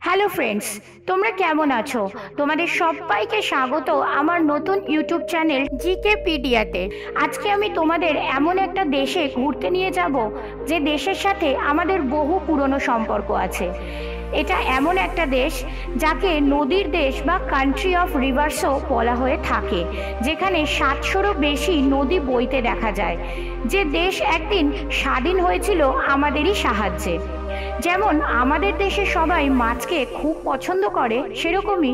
Hello friends, তোমরা কেমন আছো? তোমাদের সবাইকে স্বাগত আমার নতুন ইউটিউব চ্যানেল জিকে পিডিয়াতে। আজকে আমি তোমাদের এমন একটা দেশে ঘুরতে নিয়ে যাব যে দেশের সাথে আমাদের বহু পুরনো সম্পর্ক আছে। এটা এমন একটা দেশ যাকে নদীর দেশ বা কান্ট্রি অফ রিভার্সও বলা হয়ে থাকে, যেখানে 700রও বেশি নদী বইতে দেখা যায়। যে দেশ একদিন স্বাধীন হয়েছিল আমাদেরই সাহায্যে। যেমন আমাদের দেশে সবাই মাছকে খুব পছন্দ করে, সেরকমই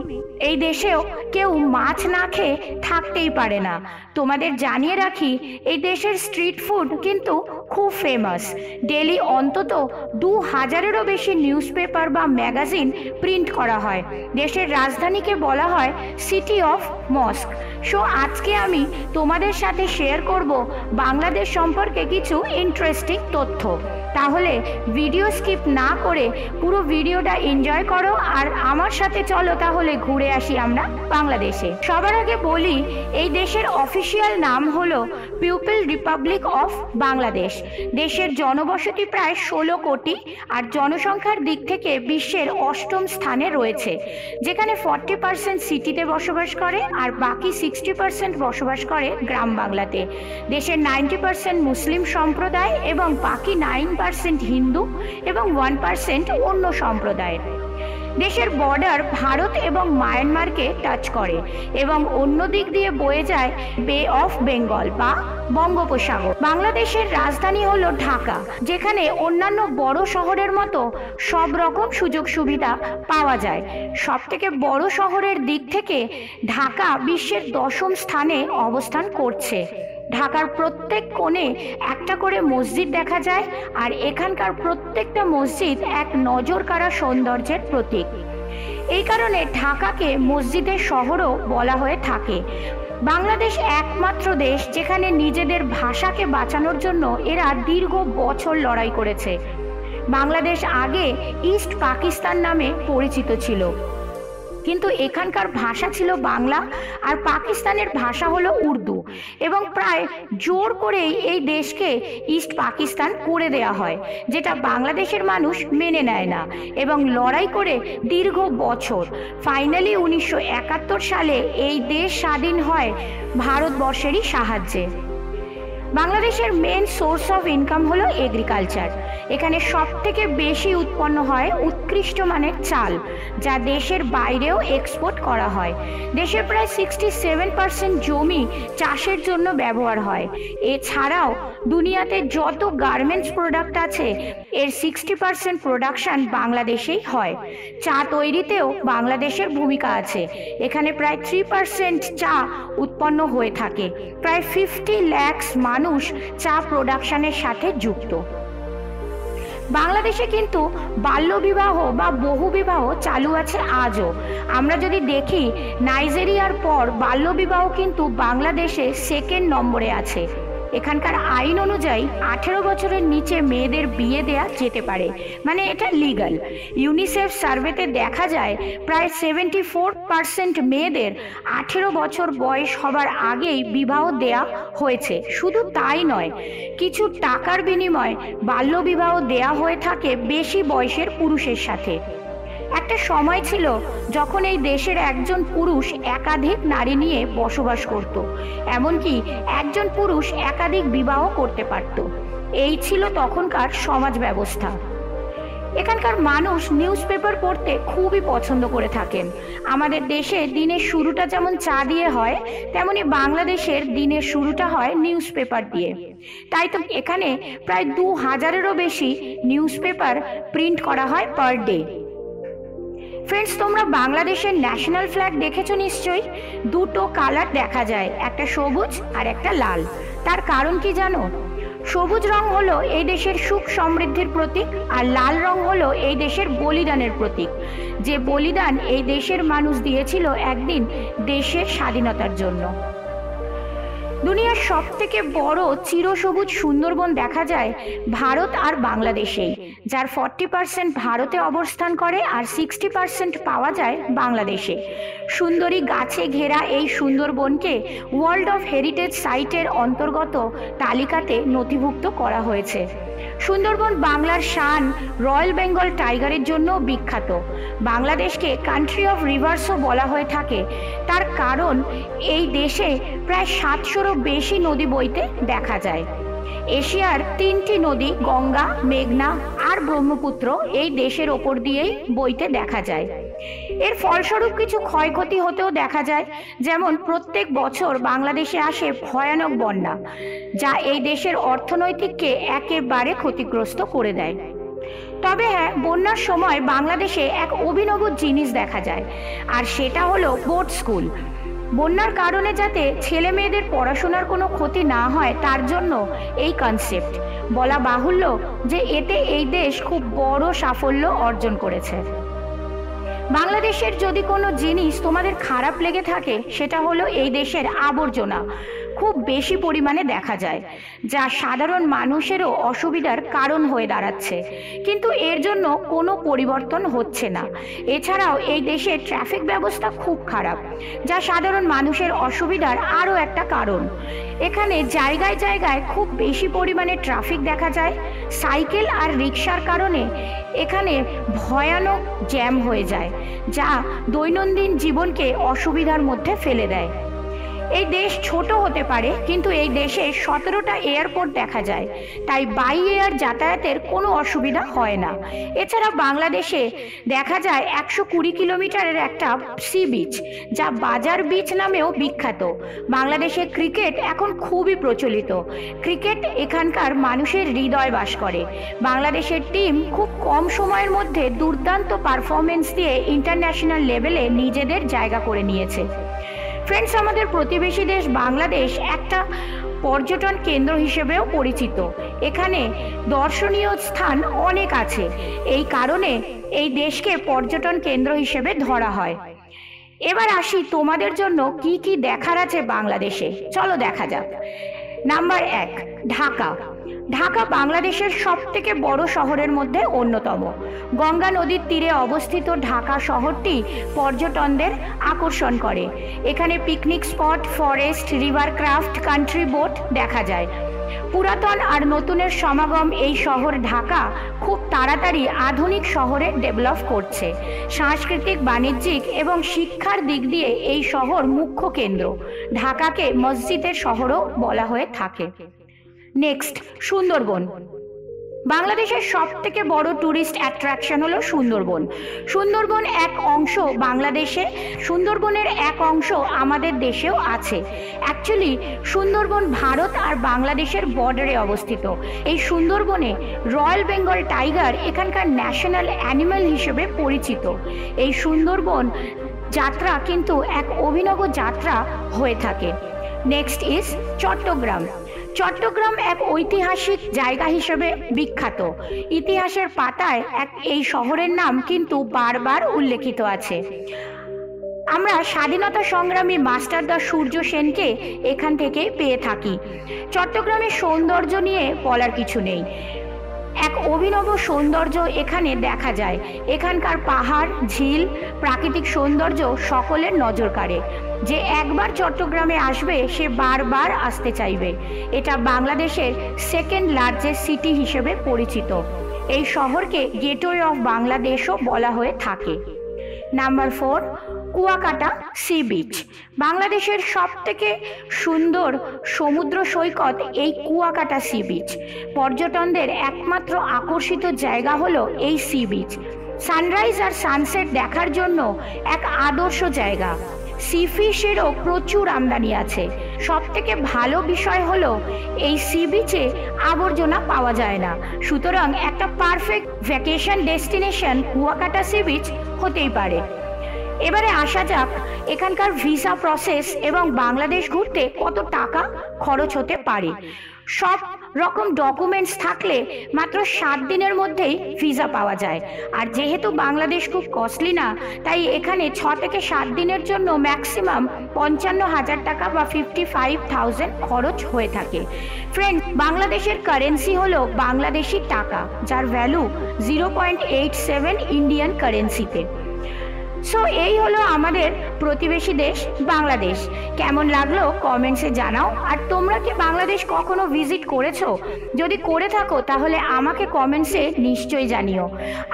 এই দেশেও কেউ মাছ না খেয়ে থাকতেই পারে না। তোমাদের জানিয়ে রাখি, এই দেশের স্ট্রিট ফুড কিন্তু খুব ফেমাস। ডেলি অন্তত 2000-এরও বেশি নিউজ পেপার বা ম্যাগাজিন প্রিন্ট করা হয়। দেশের রাজধানীকে বলা হয় সিটি অফ মস্ক। সো আজকে আমি তোমাদের সাথে শেয়ার করব বাংলাদেশ সম্পর্কে কিছু ইন্টারেস্টিং তথ্য। তাহলে ভিডিও স্কিপ না করে পুরো ভিডিওটা এনজয় করো আর আমার সাথে চলো তাহলে ঘুরে আসি আমরা বাংলাদেশে। সবার আগে বলি, এই দেশের অফিসিয়াল নাম হলো পিপল রিপাবলিক অফ বাংলাদেশ। দেশের জনবসতি প্রায় 16 কোটি আর জনসংখ্যার দিক থেকে বিশ্বের 8ম স্থানে রয়েছে, যেখানে 40% সিটিতে বসবাস করে আর বাকি 60% বসবাস করে গ্রাম বাংলাতে। দেশের 90% মুসলিম সম্প্রদায় এবং বাকি 9% হিন্দু এবং 1% অন্য সম্প্রদায়ের। দেশের বর্ডার ভারত এবং মায়ানমারকে টাচ করে এবং অন্য দিক দিয়ে বয়ে যায় বে অফ বেঙ্গল বা বঙ্গোপসাগর। বাংলাদেশের রাজধানী হলো ঢাকা, যেখানে অন্যান্য বড় শহরের মতো সব রকম সুযোগ সুবিধা পাওয়া যায়। সবথেকে বড় শহরের দিক থেকে ঢাকা বিশ্বের 10ম স্থানে অবস্থান করছে। ঢাকার প্রত্যেক কোণে একটা করে মসজিদ দেখা যায় আর এখানকার প্রত্যেকটা মসজিদ এক নজর কাড়া সৌন্দর্যের প্রতীক। এই কারণে ঢাকাকে মসজিদের শহরও বলা হয়ে থাকে। বাংলাদেশ একমাত্র দেশ যেখানে নিজেদের ভাষাকে বাঁচানোর জন্য এরা দীর্ঘ বছর লড়াই করেছে। বাংলাদেশ আগে ইস্ট পাকিস্তান নামে পরিচিত ছিল, কিন্তু এখানকার ভাষা ছিল বাংলা আর পাকিস্তানের ভাষা হলো উর্দু, এবং প্রায় জোর করেই এই দেশকে ইস্ট পাকিস্তান করে দেয়া হয়, যেটা বাংলাদেশের মানুষ মেনে নেয় না এবং লড়াই করে দীর্ঘ বছর ফাইনালি 1971 সালে এই দেশ স্বাধীন হয় ভারতবর্ষেরই সাহায্যে। বাংলাদেশের মেন সোর্স অফ ইনকাম হলো এগ্রিকালচার। এখানে সব থেকে বেশি উৎপন্ন হয় উৎকৃষ্ট মানের চাল, যা দেশের বাইরেও এক্সপোর্ট করা হয়। দেশের প্রায় 67% জমি চাষের জন্য ব্যবহার হয়। এছাড়াও দুনিয়াতে যত গার্মেন্টস প্রোডাক্ট আছে এর 60% প্রোডাকশন বাংলাদেশেই হয়। চা তৈরিতেও বাংলাদেশের ভূমিকা আছে। এখানে প্রায় 3% চা উৎপন্ন হয়ে থাকে। প্রায় 50 লাখ মানুষ চা প্রোডাকশনের সাথে যুক্ত। বাংলাদেশে কিন্তু বাল্যবিবাহ বা বহুবিবাহ চালু আছে আজও। আমরা যদি দেখি, নাইজেরিয়ার পর বাল্যবিবাহ কিন্তু বাংলাদেশে 2nd নম্বরে আছে। এখানকার আইন অনুযায়ী 18 বছরের নিচে মেয়েদের বিয়ে দেয়া যেতে পারে, মানে এটা লিগ্যাল। ইউনিসেফ সার্ভেতে দেখা যায় প্রায় 74% মেয়েদের 18 বছর বয়স হবার আগেই বিবাহ দেয়া হয়েছে। শুধু তাই নয়, কিছু টাকার বিনিময়ে বাল্যবিবাহ দেয়া হয়ে থাকে বেশি বয়সের পুরুষের সাথে। একটা সময় ছিল যখন এই দেশের একজন পুরুষ একাধিক নারী নিয়ে বসবাস করত, এমনকি একজন পুরুষ একাধিক বিবাহ করতে পারত। এই ছিল তখনকার সমাজ ব্যবস্থা। এখানকার মানুষ নিউজ পেপার পড়তে খুবই পছন্দ করে থাকেন। আমাদের দেশে দিনের শুরুটা যেমন চা দিয়ে হয়, তেমনি বাংলাদেশের দিনের শুরুটা হয় নিউজ পেপার দিয়ে। তাই তো এখানে প্রায় 2000-এরও বেশি নিউজ পেপার প্রিন্ট করা হয় পার ডে। ফ্রেন্ডস, তোমরা বাংলাদেশের ন্যাশনাল ফ্ল্যাগ দেখেছো নিশ্চয়ই। দুটো কালার দেখা যায়, একটা সবুজ আর একটা লাল। তার কারণ কি জানো? সবুজ রং হলো এই দেশের সুখ সমৃদ্ধির প্রতীক আর লাল রং হলো এই দেশের বলিদানের প্রতীক। যে বলিদান এই দেশের মানুষ দিয়েছিল একদিন দেশের স্বাধীনতার জন্য। দুনিয়ার সব থেকে বড় চিরসবুজ সুন্দরবন দেখা যায় ভারত আর বাংলাদেশেই, যার 40% ভারতে অবস্থান করে আর 60% পাওয়া যায় বাংলাদেশে। সুন্দরী গাছে ঘেরা এই সুন্দরবনকে ওয়ার্ল্ড অফ হেরিটেজ সাইটের অন্তর্গত তালিকাতে নথিভুক্ত করা হয়েছে। সুন্দরবন বাংলার শান রয়্যাল বেঙ্গল টাইগারের জন্য বিখ্যাত। বাংলাদেশকে কান্ট্রি অফ রিভার্সও বলা হয়ে থাকে, তার কারণ এই দেশে প্রায় 700-রও বেশি নদী বইতে দেখা যায়। এশিয়ার 3টি নদী গঙ্গা, মেঘনা আর ব্রহ্মপুত্র এই দেশের ওপর দিয়েই বইতে দেখা যায়। এর ফলস্বরূপ কিছু ক্ষয়ক্ষতি হতেও দেখা যায়, যেমন প্রত্যেক বছর বাংলাদেশে আসে ভয়ানক বন্যা, যা এই দেশের অর্থনৈতিককে একেবারে ক্ষতিগ্রস্ত করে দেয়। তবে হ্যাঁ, বন্যার সময় বাংলাদেশে এক অভিনব জিনিস দেখা যায়, আর সেটা হলো বোট স্কুল। বন্যার কারণে যাতে ছেলে মেয়েদের পড়াশোনার কোনো ক্ষতি না হয় তার জন্য এই কনসেপ্ট। বলা বাহুল্য যে এতে এই দেশ খুব বড় সাফল্য অর্জন করেছে। বাংলাদেশের যদি কোনো জিনিস তোমাদের খারাপ লেগে থাকে সেটা হলো এই দেশের আবর্জনা খুব বেশি পরিমাণে দেখা যায়, যা সাধারণ মানুষেরও অসুবিধার কারণ হয়ে দাঁড়াচ্ছে, কিন্তু এর জন্য কোনো পরিবর্তন হচ্ছে না। এছাড়াও এই দেশের ট্রাফিক ব্যবস্থা খুব খারাপ, যা সাধারণ মানুষের অসুবিধার আরও একটা কারণ। এখানে জায়গায় জায়গায় খুব বেশি পরিমাণে ট্রাফিক দেখা যায়। সাইকেল আর রিক্সার কারণে এখানে ভয়ানক জ্যাম হয়ে যায়, যা দৈনন্দিন জীবনকে অসুবিধার মধ্যে ফেলে দেয়। এই দেশ ছোট হতে পারে, কিন্তু এই দেশে 17টা এয়ারপোর্ট দেখা যায়, তাই বাই এয়ার যাতায়াতের কোনো অসুবিধা হয় না। এছাড়া বাংলাদেশে দেখা যায় 120 কিলোমিটারের একটা সি বিচ, যা বাজার বিচ নামেও বিখ্যাত। বাংলাদেশে ক্রিকেট এখন খুবই প্রচলিত। ক্রিকেট এখানকার মানুষের হৃদয় বাস করে। বাংলাদেশের টিম খুব কম সময়ের মধ্যে দুর্দান্ত পারফরমেন্স দিয়ে ইন্টারন্যাশনাল লেভেলে নিজেদের জায়গা করে নিয়েছে। ফ্রেন্ডস, আমাদের প্রতিবেশী দেশ বাংলাদেশ একটা পর্যটন কেন্দ্র হিসেবেও পরিচিত। এখানে দর্শনীয় স্থান অনেক আছে, এই কারণে এই দেশকে পর্যটন কেন্দ্র হিসেবে ধরা হয়। এবার আসি তোমাদের জন্য কি কি দেখার আছে বাংলাদেশে, চলো দেখা যাক। নাম্বার 1, ঢাকা। ঢাকা বাংলাদেশের সবথেকে বড় শহরের মধ্যে অন্যতম। গঙ্গা নদীর তীরে অবস্থিত ঢাকা শহরটি পর্যটকদের আকর্ষণ করে। এখানে picnic spot, forest, river craft, country boat দেখা যায়। পুরাতন আর নতুনের সমাগম এই শহর ঢাকা খুব তাড়াতাড়ি আধুনিক শহরে ডেভেলপ করছে। সাংস্কৃতিক, বাণিজ্যিক এবং শিক্ষার দিক দিয়ে এই শহর মুখ্য কেন্দ্র। ঢাকাকে মসজিদের শহরও বলা হয়ে থাকে। নেক্সট, সুন্দরবন। বাংলাদেশের সবথেকে বড় ট্যুরিস্ট অ্যাট্রাকশন হলো সুন্দরবন। সুন্দরবন এক অংশ বাংলাদেশে, সুন্দরবনের এক অংশ আমাদের দেশেও আছে। অ্যাকচুয়ালি সুন্দরবন ভারত আর বাংলাদেশের বর্ডারে অবস্থিত। এই সুন্দরবনে রয়্যাল বেঙ্গল টাইগার এখানকার ন্যাশনাল অ্যানিম্যাল হিসেবে পরিচিত। এই সুন্দরবন যাত্রা কিন্তু এক অভিনব যাত্রা হয়ে থাকে। Next is Chittagong. চট্টগ্রাম এক ঐতিহাসিক জায়গা হিসেবে বিখ্যাত। ইতিহাসের পাতায় এই শহরের নাম কিন্তু বারবার উল্লেখিত আছে। আমরা স্বাধীনতা সংগ্রামী মাস্টারদা সূর্য সেনকে এখান থেকে পেয়ে থাকি। চট্টগ্রামের সৌন্দর্য নিয়ে বলার কিছু নেই, এক অভিনব সৌন্দর্য এখানে দেখা যায়। এখানকার পাহাড়, ঝিল, প্রাকৃতিক সৌন্দর্য সকলের নজর কাড়ে। যে একবার চট্টগ্রামে আসবে সে বারবার আসতে চাইবে। এটা বাংলাদেশের সেকেন্ড লার্জেস্ট সিটি হিসেবে পরিচিত। এই শহরকে গেটওয়ে অফ বাংলাদেশও বলা হয়ে থাকে। Number 4, Kuakata sea beach. বাংলাদেশের সবথেকে সুন্দর সমুদ্র সৈকত এই কুয়াকাটা সি বিচ। পর্যটকদের একমাত্র আকর্ষিত জায়গা হলো এই সি বিচ। সানরাইজ আর সানসেট দেখার জন্য এক আদর্শ জায়গা। সি ফিশেরও প্রচুর আমদানি আছে। সবথেকে ভালো বিষয় হলো এই সি বিচে আবর্জনা পাওয়া যায় না, সুতরাং একটা perfect vacation destination Kuakata sea beach হতেই পারে। এবারে আসা যাক এখানকার ভিসা প্রসেস এবং বাংলাদেশ ঘুরতে কত টাকা খরচ হতে পারে। সব রকম ডকুমেন্টস থাকলে মাত্র 7 দিনের মধ্যেই ভিসা পাওয়া যায়। আর যেহেতু বাংলাদেশ খুব কস্টলি না, তাই এখানে 6 থেকে 7 দিনের জন্য ম্যাক্সিমাম 55,000 টাকা বা 55,000 খরচ হয়ে থাকে। ফ্রেন্ড, বাংলাদেশের কারেন্সি হলো বাংলাদেশি টাকা, যার ভ্যালু 0.87 ইন্ডিয়ান কারেন্সিতে। সো এই হলো আমাদের প্রতিবেশী দেশ বাংলাদেশ। কেমন লাগলো কমেন্টসে জানাও। আর তোমরা কি বাংলাদেশ কখনো ভিজিট করেছো? যদি করে থাকো তাহলে আমাকে কমেন্টসে নিশ্চয়ই জানিও।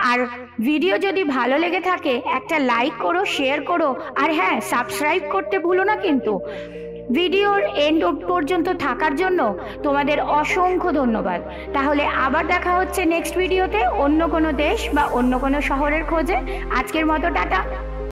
আর ভিডিও যদি ভালো লেগে থাকে একটা লাইক করো, শেয়ার করো, আর হ্যাঁ, সাবস্ক্রাইব করতে ভুলো না কিন্তু। ভিডিওর এন্ড পর্যন্ত থাকার জন্য তোমাদের অসংখ্য ধন্যবাদ। তাহলে আবার দেখা হচ্ছে নেক্সট ভিডিওতে অন্য কোনো দেশ বা অন্য কোনো শহরের খোঁজে। আজকের মতো টাটা।